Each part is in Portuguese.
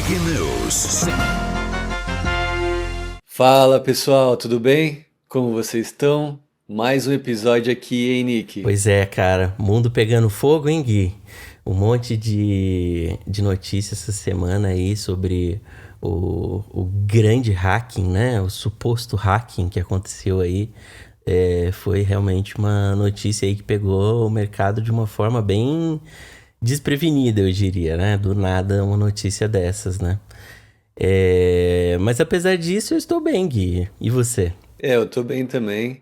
Nick News. Fala pessoal, tudo bem? Como vocês estão? Mais um episódio aqui, hein, Nick? Pois é, cara, mundo pegando fogo, hein, Gui? Um monte de notícias essa semana aí sobre o grande hacking, né? O suposto hacking que aconteceu aí. Foi realmente uma notícia aí que pegou o mercado de uma forma bem desprevenida, eu diria, né? Do nada uma notícia dessas, né? Mas apesar disso, eu estou bem, Gui. E você? Eu tô bem também,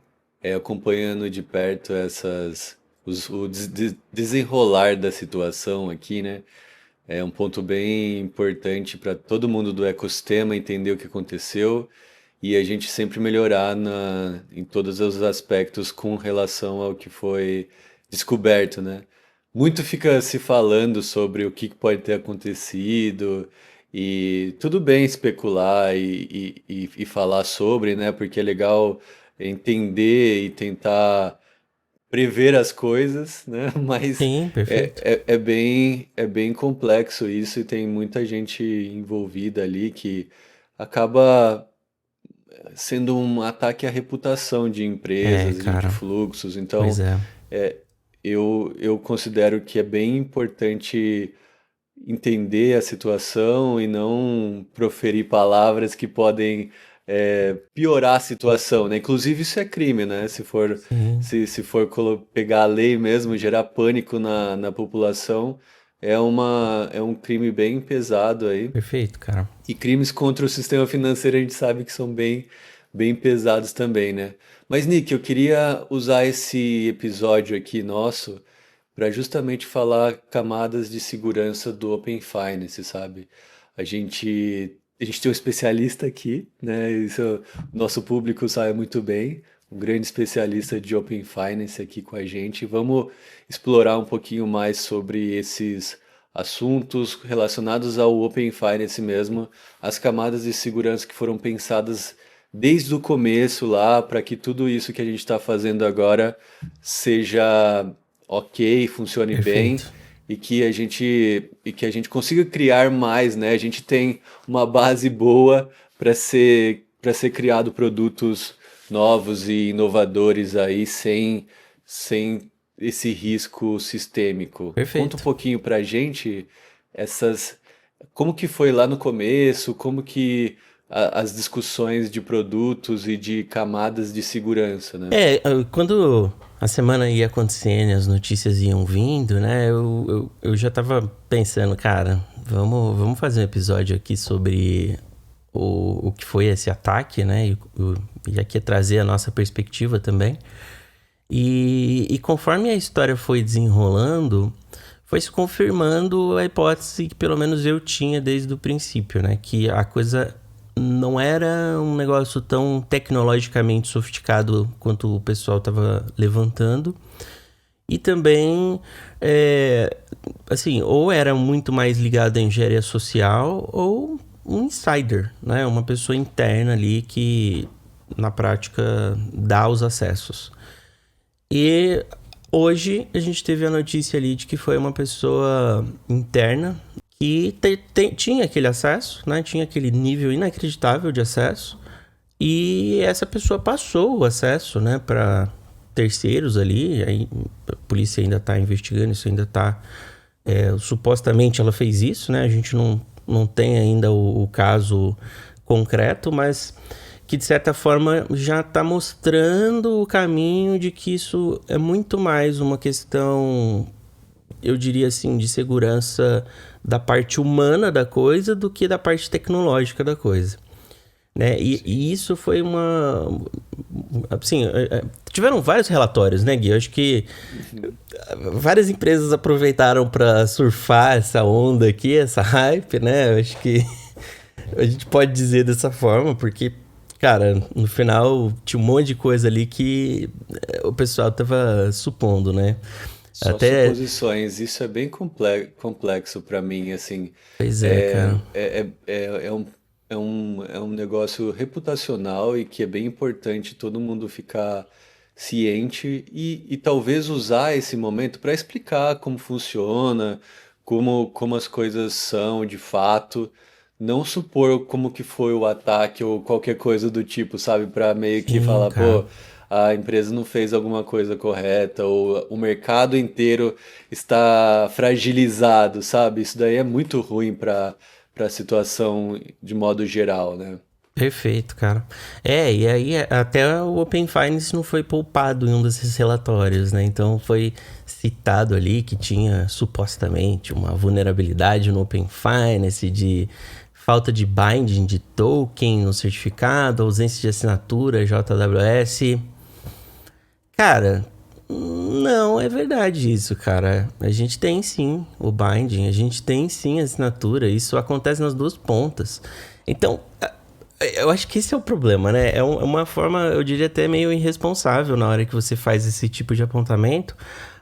acompanhando de perto desenrolar da situação aqui, né? É um ponto bem importante para todo mundo do ecossistema entender o que aconteceu e a gente sempre melhorar em todos os aspectos com relação ao que foi descoberto, né? Muito fica se falando sobre o que pode ter acontecido e tudo bem especular e falar sobre, né? Porque é legal entender e tentar prever as coisas, né? Mas Sim, perfeito. é bem complexo isso e tem muita gente envolvida ali que acaba sendo um ataque à reputação de É, empresas e de cara, fluxos. pois Então, é. eu considero que é bem importante entender a situação e não proferir palavras que podem piorar a situação, né? Inclusive isso é crime, né? Sim, Se for pegar a lei mesmo, gerar pânico na população, é um crime bem pesado aí. perfeito, cara. E crimes contra o sistema financeiro a gente sabe que são bem pesados também, né? Mas, Nick, eu queria usar esse episódio aqui nosso para justamente falar camadas de segurança do Open Finance, sabe? A gente tem um especialista aqui, né? O nosso público sabe muito bem, um grande especialista de Open Finance aqui com a gente. Vamos explorar um pouquinho mais sobre esses assuntos relacionados ao Open Finance mesmo, as camadas de segurança que foram pensadas desde o começo lá para que tudo isso que a gente está fazendo agora seja ok, funcione bem Perfeito. e que a gente consiga criar mais, né? A gente tem uma base boa para ser criado produtos novos e inovadores aí sem esse risco sistêmico. Conta um Perfeito. pouquinho pra gente essas como que foi lá no começo, como que as discussões de produtos e de camadas de segurança, né? Quando a semana ia acontecendo e as notícias iam vindo, né? Eu já tava pensando, cara, vamos fazer um episódio aqui sobre o que foi esse ataque, né? E aqui trazer a nossa perspectiva também. E conforme a história foi desenrolando, foi se confirmando a hipótese que pelo menos eu tinha desde o princípio, né? Que a coisa não era um negócio tão tecnologicamente sofisticado quanto o pessoal estava levantando. E também, é, assim, ou era muito mais ligado à engenharia social ou um insider, né? Uma pessoa interna ali que, na prática, dá os acessos. E hoje a gente teve a notícia ali de que foi uma pessoa interna que tinha aquele acesso, né? Tinha aquele nível inacreditável de acesso. E essa pessoa passou o acesso, né, para terceiros ali. Aí a polícia ainda está investigando, isso ainda está. Supostamente ela fez isso, né? A gente não tem ainda o caso concreto, mas que de certa forma já está mostrando o caminho de que isso é muito mais uma questão, eu diria assim, de segurança da parte humana da coisa do que da parte tecnológica da coisa. Né? E isso foi uma. Assim, tiveram vários relatórios, né, Gui? Eu acho que várias empresas aproveitaram para surfar essa onda aqui, essa hype, né? Eu acho que a gente pode dizer dessa forma, porque, cara, no final tinha um monte de coisa ali que o pessoal tava supondo, né? Só Até. suposições, isso é bem complexo para mim, assim, Pois é, cara. é um negócio reputacional e que é bem importante todo mundo ficar ciente e talvez usar esse momento para explicar como funciona, como as coisas são de fato, não supor como que foi o ataque ou qualquer coisa do tipo, sabe? Para meio que Sim, falar, cara. pô, a empresa não fez alguma coisa correta ou o mercado inteiro está fragilizado, sabe? Isso daí é muito ruim para a situação de modo geral, né? Perfeito, cara. E aí até o Open Finance não foi poupado em um desses relatórios, né? Então foi citado ali que tinha supostamente uma vulnerabilidade no Open Finance de falta de binding de token no certificado, ausência de assinatura JWS. Cara, não é verdade isso, cara. A gente tem sim o binding, a gente tem sim a assinatura. Isso acontece nas duas pontas. Então, eu acho que esse é o problema, né? É uma forma, eu diria até meio irresponsável na hora que você faz esse tipo de apontamento,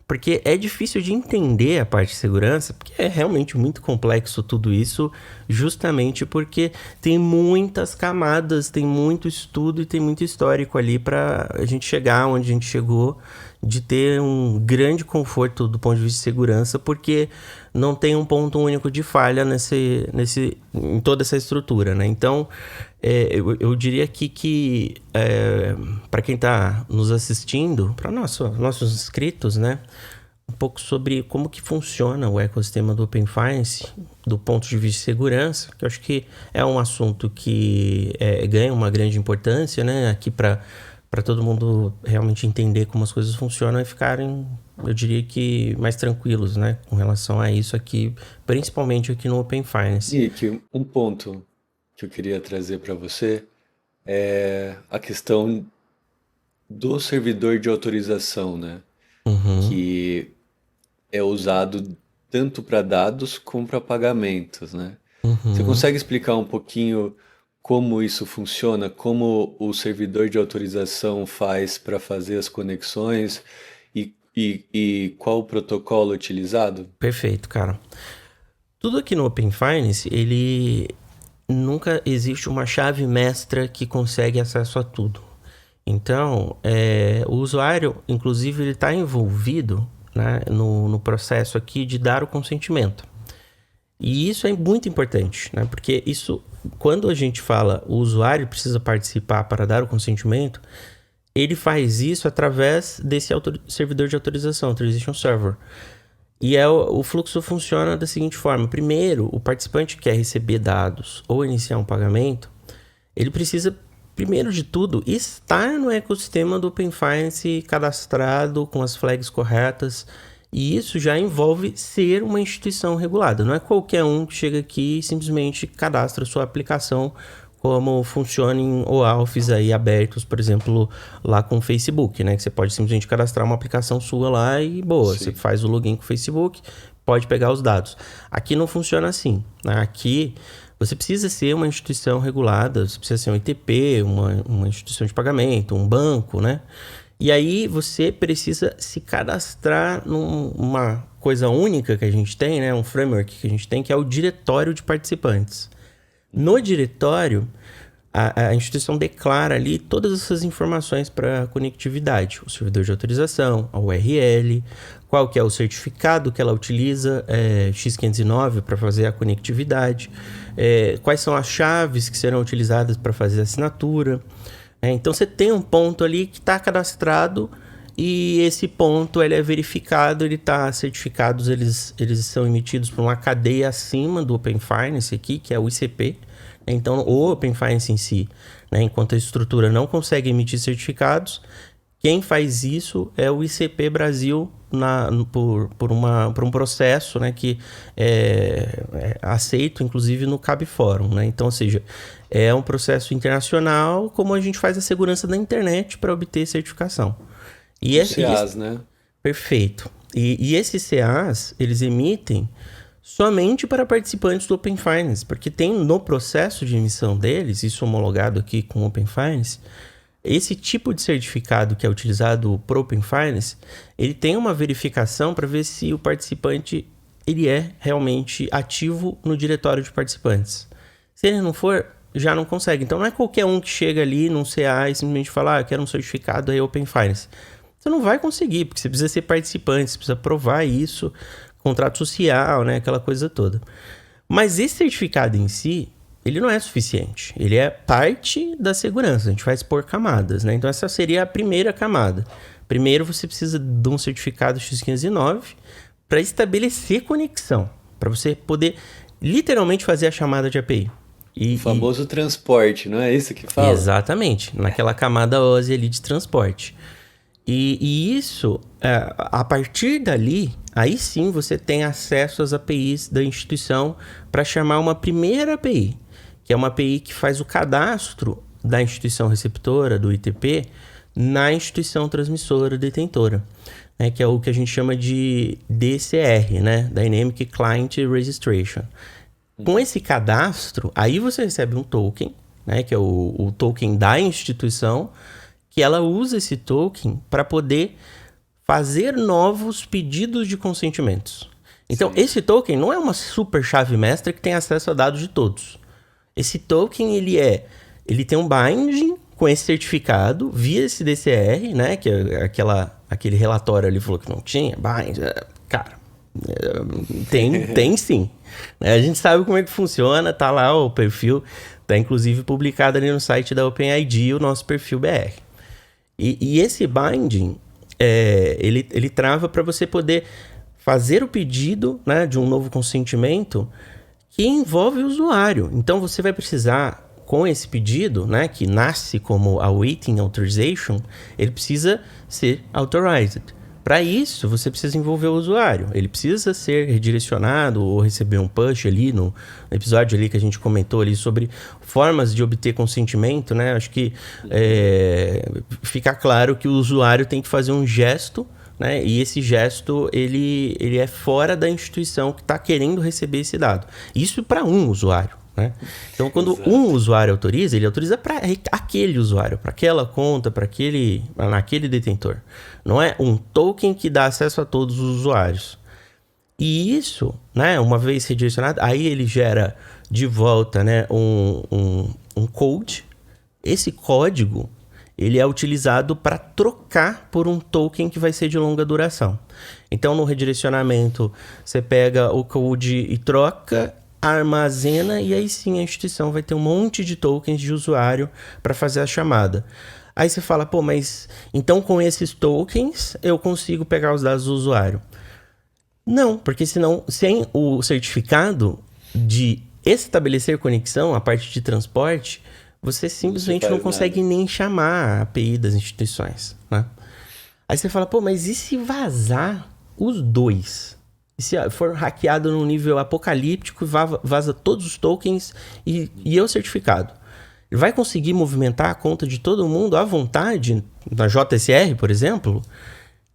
porque é difícil de entender a parte de segurança, porque é realmente muito complexo tudo isso, justamente porque tem muitas camadas, tem muito estudo e tem muito histórico ali para a gente chegar onde a gente chegou, de ter um grande conforto do ponto de vista de segurança, porque não tem um ponto único de falha em toda essa estrutura, né? Então, eu diria aqui que para quem está nos assistindo, para nossos inscritos, né? Um pouco sobre como que funciona o ecossistema do Open Finance do ponto de vista de segurança, que eu acho que é um assunto que ganha uma grande importância, né? Aqui para todo mundo realmente entender como as coisas funcionam e ficarem, eu diria que mais tranquilos, né? Com relação a isso aqui, principalmente aqui no Open Finance. Nick, um ponto que eu queria trazer para você é a questão do servidor de autorização, né? Uhum, Que é usado tanto para dados como para pagamentos, né? Você uhum. consegue explicar um pouquinho como isso funciona, como o servidor de autorização faz para fazer as conexões e qual o protocolo utilizado? Perfeito, cara. Tudo aqui no Open Finance, ele nunca existe uma chave mestra que consegue acesso a tudo. Então, o usuário, inclusive, ele está envolvido, né, no processo aqui de dar o consentimento. E isso é muito importante, né? Porque isso, quando a gente fala o usuário precisa participar para dar o consentimento, ele faz isso através desse servidor de autorização, Authorization Server. E o fluxo funciona da seguinte forma: primeiro, o participante que quer receber dados ou iniciar um pagamento, ele precisa, primeiro de tudo, estar no ecossistema do Open Finance cadastrado com as flags corretas. E isso já envolve ser uma instituição regulada. Não é qualquer um que chega aqui e simplesmente cadastra sua aplicação como funciona em OAuths aí abertos, por exemplo, lá com o Facebook, né? Que você pode simplesmente cadastrar uma aplicação sua lá e boa, você Sim. faz o login com o Facebook, pode pegar os dados. Aqui não funciona assim, né? Aqui você precisa ser uma instituição regulada, você precisa ser um ITP, uma instituição de pagamento, um banco, né? E aí você precisa se cadastrar numa coisa única que a gente tem, né? Um framework que a gente tem, que é o diretório de participantes. No diretório, a instituição declara ali todas essas informações para conectividade. O servidor de autorização, a URL, qual que é o certificado que ela utiliza, X509 para fazer a conectividade, quais são as chaves que serão utilizadas para fazer a assinatura. Então você tem um ponto ali que está cadastrado e esse ponto ele é verificado, ele está certificados, eles são emitidos por uma cadeia acima do Open Finance aqui, que é o ICP. Então o Open Finance em si, né, enquanto a estrutura não consegue emitir certificados, quem faz isso é o ICP Brasil por um processo, né, que é aceito, inclusive, no CAB Forum. Né? Então, ou seja, é um processo internacional como a gente faz a segurança da internet para obter certificação. O CEAS, né? Perfeito. E esses CAs, eles emitem somente para participantes do Open Finance, porque tem no processo de emissão deles, isso homologado aqui com o Open Finance, esse tipo de certificado que é utilizado para o Open Finance, ele tem uma verificação para ver se o participante ele é realmente ativo no diretório de participantes. Se ele não for, já não consegue. Então não é qualquer um que chega ali num CA e simplesmente fala, eu quero um certificado aí Open Finance. Você não vai conseguir, porque você precisa ser participante, você precisa provar isso, contrato social, né, aquela coisa toda. Mas esse certificado em si, ele não é suficiente. Ele é parte da segurança. A gente faz por camadas, né? Então, essa seria a primeira camada. Primeiro, você precisa de um certificado X509 para estabelecer conexão, para você poder literalmente fazer a chamada de API. O famoso transporte, não é isso que fala? Exatamente, naquela camada OSI ali de transporte. E isso, a partir dali, aí sim você tem acesso às APIs da instituição para chamar uma primeira API, que é uma API que faz o cadastro da instituição receptora, do ITP, na instituição transmissora detentora, né, que é o que a gente chama de DCR, né, Dynamic Client Registration. Com esse cadastro, aí você recebe um token, né, que é o token da instituição, que ela usa esse token para poder fazer novos pedidos de consentimentos. Então, Sim. esse token não é uma super chave mestra que tem acesso a dados de todos. Esse token, ele tem um binding com esse certificado via esse DCR, né, que é aquele relatório ali falou que não tinha binding. Cara, tem sim. A gente sabe como é que funciona, tá lá o perfil, tá inclusive publicado ali no site da OpenID, o nosso perfil BR. E esse binding, ele trava para você poder fazer o pedido, né, de um novo consentimento que envolve o usuário. Então, você vai precisar, com esse pedido, né, que nasce como awaiting authorization, ele precisa ser authorized. Para isso, você precisa envolver o usuário. Ele precisa ser redirecionado ou receber um push ali no episódio ali que a gente comentou ali sobre formas de obter consentimento, né? Acho que fica claro que o usuário tem que fazer um gesto, né? E esse gesto, ele é fora da instituição que está querendo receber esse dado. Isso para um usuário, né? Então, quando um usuário autoriza, ele autoriza para aquele usuário, para aquela conta, naquele detentor. Não é um token que dá acesso a todos os usuários. E isso, né, uma vez redirecionado, aí ele gera de volta, né, um code. Esse código, ele é utilizado para trocar por um token que vai ser de longa duração. Então, no redirecionamento, você pega o code e troca, armazena, e aí sim a instituição vai ter um monte de tokens de usuário para fazer a chamada. Aí você fala, pô, mas então com esses tokens eu consigo pegar os dados do usuário? Não, porque senão, sem o certificado de estabelecer conexão, a parte de transporte, você simplesmente não consegue nem chamar a API das instituições, né? Aí você fala, pô, mas e se vazar os dois? E se for hackeado num nível apocalíptico e vaza todos os tokens e o certificado? Ele vai conseguir movimentar a conta de todo mundo à vontade na JSR, por exemplo?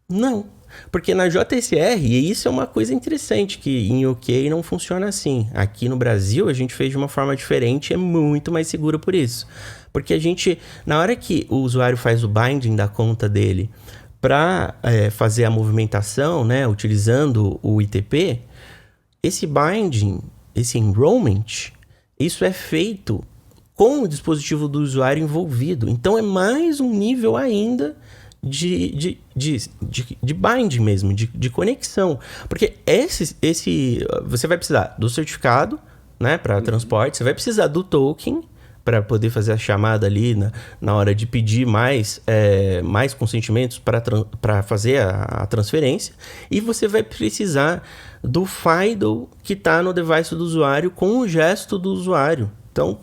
Não. Porque na JSR, e isso é uma coisa interessante, que em UK não funciona assim. Aqui no Brasil, a gente fez de uma forma diferente e é muito mais seguro por isso. Porque a gente, na hora que o usuário faz o binding da conta dele para fazer a movimentação, né, utilizando o ITP, esse binding, esse enrollment, isso é feito com o dispositivo do usuário envolvido. Então, é mais um nível ainda de binding mesmo, de conexão. Porque você vai precisar do certificado, né, para transporte, você vai precisar do token para poder fazer a chamada ali na hora de pedir mais consentimentos para fazer a transferência. E você vai precisar do FIDO que está no device do usuário com o gesto do usuário. Então,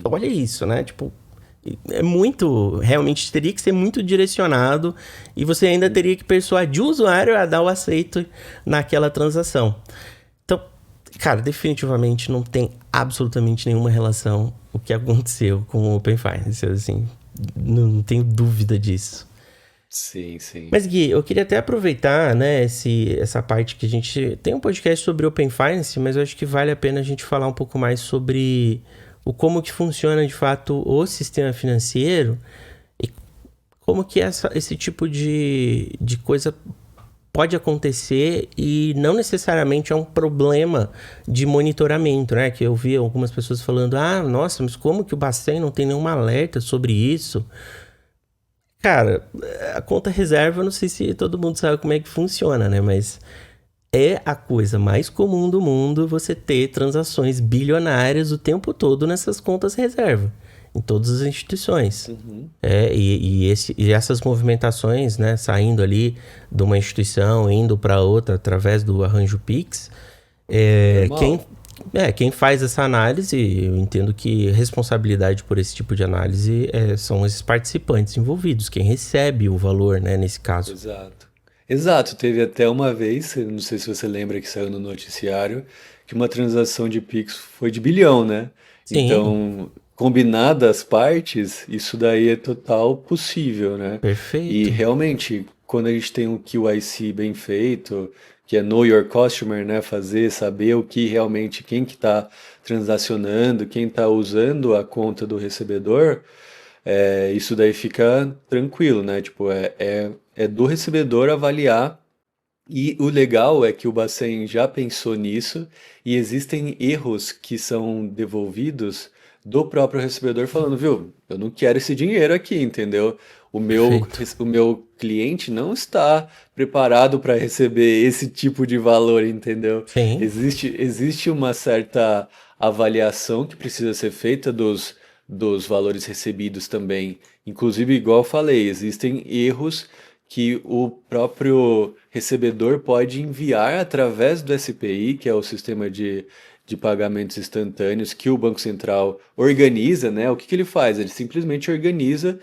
olha isso, né? Tipo, realmente teria que ser muito direcionado e você ainda teria que persuadir o usuário a dar o aceito naquela transação. Então, cara, definitivamente não tem absolutamente nenhuma relação o que aconteceu com o Open Finance, assim, não tenho dúvida disso. Sim, sim. Mas, Gui, eu queria até aproveitar, né, essa parte que a gente tem um podcast sobre Open Finance, mas eu acho que vale a pena a gente falar um pouco mais sobre como que funciona de fato o sistema financeiro e como que esse tipo de coisa pode acontecer e não necessariamente é um problema de monitoramento, né? Que eu vi algumas pessoas falando, nossa, mas como que o Bacen não tem nenhum alerta sobre isso? Cara, a conta reserva, não sei se todo mundo sabe como é que funciona, né? Mas é a coisa mais comum do mundo você ter transações bilionárias o tempo todo nessas contas reserva, em todas as instituições. Uhum. E essas movimentações, né, saindo ali de uma instituição, indo para outra através do arranjo Pix, é, quem, Normal. quem faz essa análise, eu entendo que responsabilidade por esse tipo de análise são esses participantes envolvidos, quem recebe o valor, né, nesse caso. Exato. Exato, teve até uma vez, eu não sei se você lembra que saiu no noticiário, que uma transação de Pix foi de bilhão, né? Sim, Então, combinadas as partes, isso daí é total possível, né? E perfeito. realmente, quando a gente tem um QIC bem feito, que é Know Your Customer, né? Fazer, saber o que realmente, quem que está transacionando, quem está usando a conta do recebedor, isso daí fica tranquilo, né? Tipo, é do recebedor avaliar. E o legal é que o Bacen já pensou nisso e existem erros que são devolvidos do próprio recebedor falando, viu, eu não quero esse dinheiro aqui, entendeu? Perfeito. O meu cliente não está preparado para receber esse tipo de valor, entendeu? Sim. Existe uma certa avaliação que precisa ser feita dos valores recebidos também. Inclusive, igual eu falei, existem erros que o próprio recebedor pode enviar através do SPI, que é o sistema de pagamentos instantâneos que o Banco Central organiza, né? O que que ele faz? Ele simplesmente organiza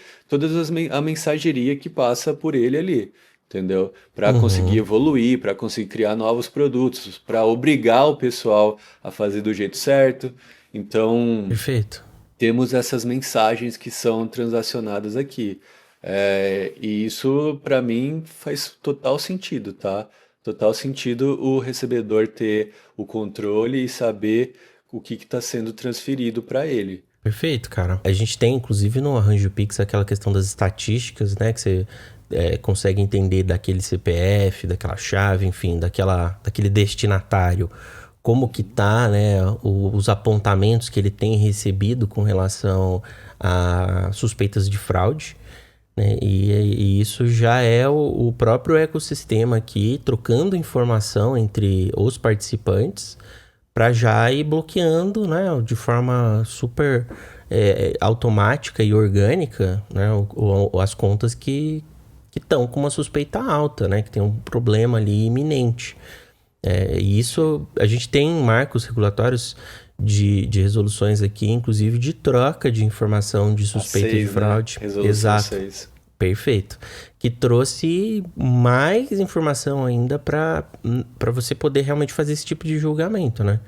a mensageria que passa por ele ali, entendeu? Para conseguir Uhum. evoluir, para conseguir criar novos produtos, para obrigar o pessoal a fazer do jeito certo. Então, Perfeito. temos essas mensagens que são transacionadas aqui. E isso, para mim, faz total sentido, tá? Total sentido o recebedor ter o controle e saber o que está sendo transferido para ele. Perfeito, cara. A gente tem, inclusive, no Arranjo Pix aquela questão das estatísticas, né? Que você consegue entender daquele CPF, daquela chave, enfim, daquele destinatário. Como que tá, né? Os apontamentos que ele tem recebido com relação a suspeitas de fraude, né? E isso já é o próprio ecossistema aqui, trocando informação entre os participantes para já ir bloqueando, né, de forma super automática e orgânica, né, as contas que estão com uma suspeita alta, né, que tem um problema ali iminente. E isso a gente tem marcos regulatórios de resoluções aqui, inclusive de troca de informação de A suspeita de 6, né? fraude. Resolução Exato. 6. Perfeito. Que trouxe mais informação ainda para você poder realmente fazer esse tipo de julgamento, né?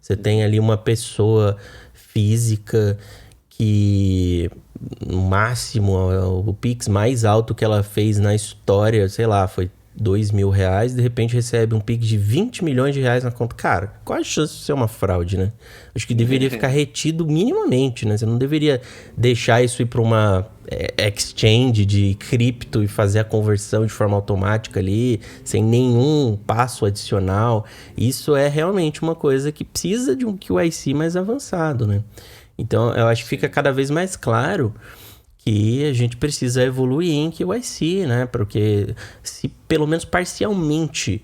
Você tem ali uma pessoa física que no máximo o Pix mais alto que ela fez na história, sei lá, foi R$ 2.000, de repente recebe um Pix de 20 milhões de reais na conta. Cara, qual a chance de ser uma fraude, né? Acho que deveria ficar retido minimamente, né? Você não deveria deixar isso ir para uma exchange de cripto e fazer a conversão de forma automática ali, sem nenhum passo adicional. Isso é realmente uma coisa que precisa de um QIC mais avançado, né? Então, eu acho que fica Sim. cada vez mais claro que a gente precisa evoluir em KYC, né? Porque se pelo menos parcialmente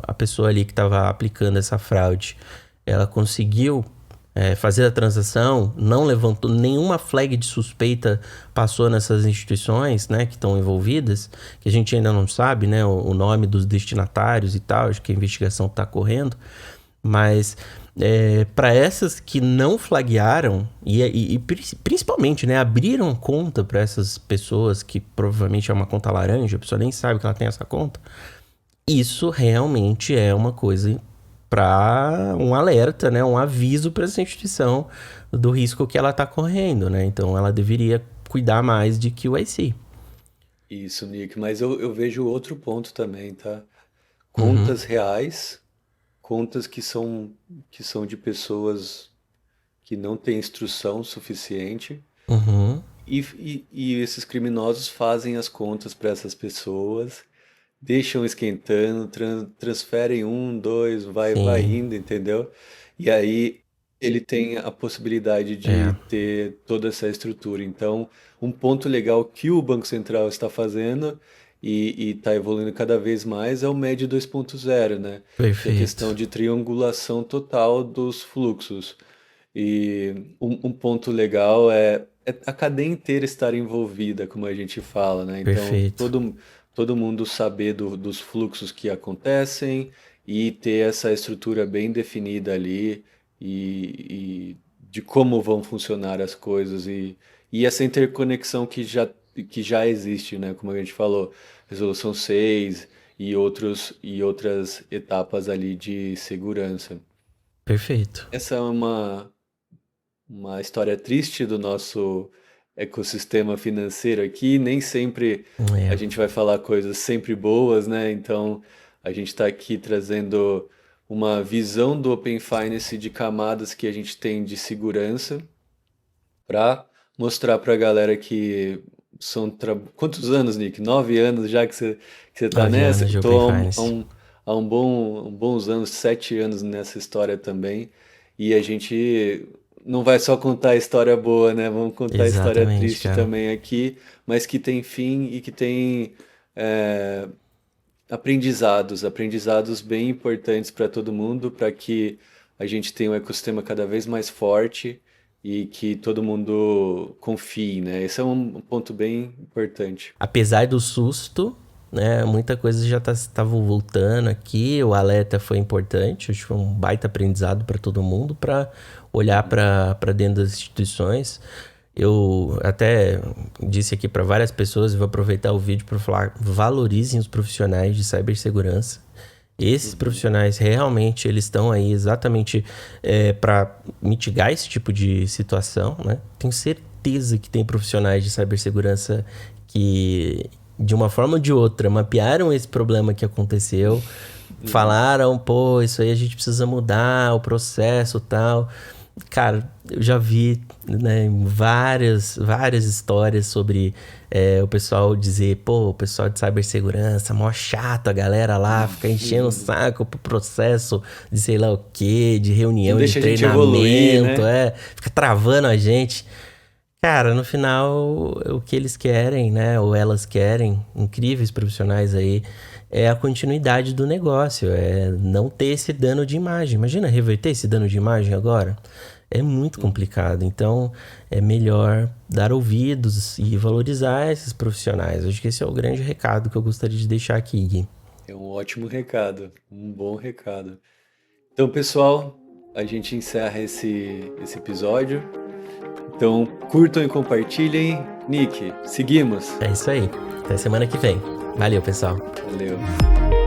a pessoa ali que estava aplicando essa fraude, ela conseguiu fazer a transação, não levantou nenhuma flag de suspeita, passou nessas instituições, né, que estão envolvidas, que a gente ainda não sabe, né, o nome dos destinatários e tal, acho que a investigação está correndo, mas para essas que não flaguearam e principalmente, né, abriram conta para essas pessoas que provavelmente é uma conta laranja, a pessoa nem sabe que ela tem essa conta, isso realmente é uma coisa para um alerta, né, um aviso para essa instituição do risco que ela está correndo, né? Então ela deveria cuidar mais de QIC. Isso, Nick. Mas eu vejo outro ponto também, tá? Uhum, Contas reais, contas que são de pessoas que não têm instrução suficiente. uhum, E esses criminosos fazem as contas para essas pessoas, deixam esquentando, transferem um, dois, vai sim, indo, entendeu? E aí ele tem a possibilidade de é, ter toda essa estrutura. Então, um ponto legal que o Banco Central está fazendo e está evoluindo cada vez mais é o MED 2.0, né? Que é a questão Perfeito. de triangulação total dos fluxos. E um ponto legal é a cadeia inteira estar envolvida, como a gente fala, né? Então, Perfeito. todo mundo saber dos fluxos que acontecem e ter essa estrutura bem definida ali e de como vão funcionar as coisas e essa interconexão que já existe, né? Como a gente falou, Resolução 6 e outras etapas ali de segurança. Perfeito. Essa é uma história triste do nosso ecossistema financeiro aqui. Nem sempre a É, gente vai falar coisas sempre boas, né? Então a gente está aqui trazendo uma visão do Open Finance de camadas que a gente tem de segurança para mostrar para a galera que quantos anos, Nick? 9 anos já que você tá 9 nessa? anos Eu de tô Open Finance. há bons anos, 7 anos nessa história também. E a gente não vai só contar a história boa, né? Vamos contar a história Exatamente, triste cara. também aqui, mas que tem fim e que tem é, aprendizados bem importantes para todo mundo, para que a gente tenha um ecossistema cada vez mais forte e que todo mundo confie, né? Esse é um ponto bem importante. Apesar do susto, né, muita coisa já estava voltando aqui. O alerta foi importante, acho que foi um baita aprendizado para todo mundo para olhar para dentro das instituições. Eu até disse aqui para várias pessoas e vou aproveitar o vídeo para falar: valorizem os profissionais de cibersegurança. Esses Uhum. profissionais realmente eles estão aí exatamente para mitigar esse tipo de situação, né? Tenho certeza que tem profissionais de cibersegurança que, de uma forma ou de outra, mapearam esse problema que aconteceu, Uhum. falaram, pô, isso aí a gente precisa mudar, o processo e tal. Cara, eu já vi, né, várias histórias sobre o pessoal dizer, pô, o pessoal de cibersegurança, mó chato, a galera lá fica enchendo o saco pro processo de sei lá o quê, de Não reunião, de deixa a gente evoluir, treinamento, né? fica travando a gente. Cara, no final, o que eles querem, né, ou elas querem, incríveis profissionais aí, é a continuidade do negócio, é não ter esse dano de imagem. Imagina reverter esse dano de imagem agora? É muito complicado. Então, é melhor dar ouvidos e valorizar esses profissionais. Acho que esse é o grande recado que eu gostaria de deixar aqui, Gui. É um ótimo recado, um bom recado. Então, pessoal, a gente encerra esse episódio. Então, curtam e compartilhem. Nick, seguimos. É isso aí. Até semana que vem. Valeu, pessoal. Valeu.